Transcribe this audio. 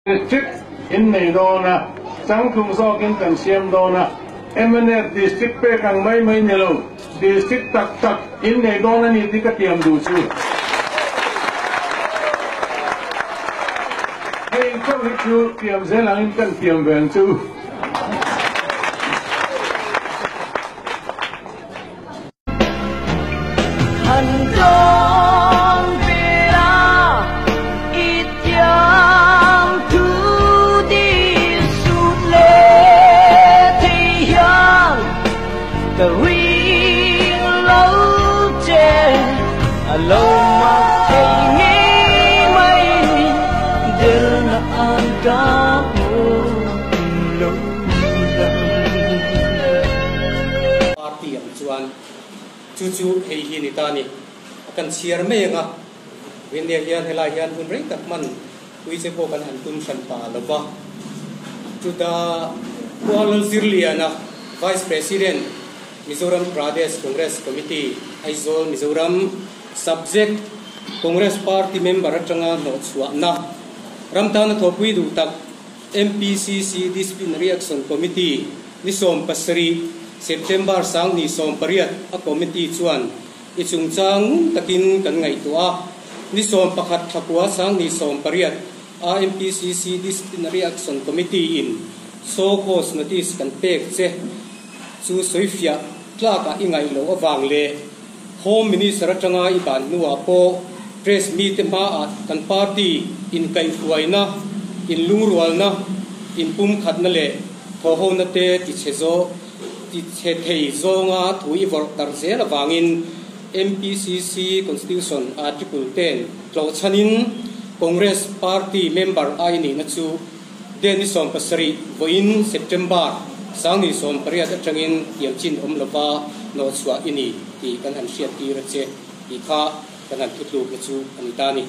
district in nei dona sang thum so kin kan siam dona eminent district pe kang mai nelo district tak in nei dona ni ti ka tiam du chu hey ko hi chu tiam zelang in kan tiam ven chu chu hei hi ni ta ni kan siar me nga wen ne hian helai hian hun rei tak man ui se ko kan han tum san pa lova chu da kuala zirliana vice president Mizoram Pradesh Congress Committee aizol Mizoram subject Congress party member atanga no chwa na ramtana thopui du tak MPCC disciplinary action committee ni som pasari September sang ni som pariat a committee chuan ichung chang takin kan ngai tua ni som pakhat thakua sang ni som pariat a MPCC disciplinary action committee in so cause notice kan pek che chu soifia tlaka ingai lo awang le home minister atanga I ban nuwa po press meet ma at kan party in kai fuaina in lungrual na in pum khat na le tho ho na te ti chezo che thei zonga thui vor tar zela wangin MPCC constitution article 10 tlo chanin Congress party member ai ni na chu deni som pasari voin September sang ni som pariat atangin tiam chin omlova no chwa ini ti kan han siat ti ra che ti kha kan han thutlu na chu anitani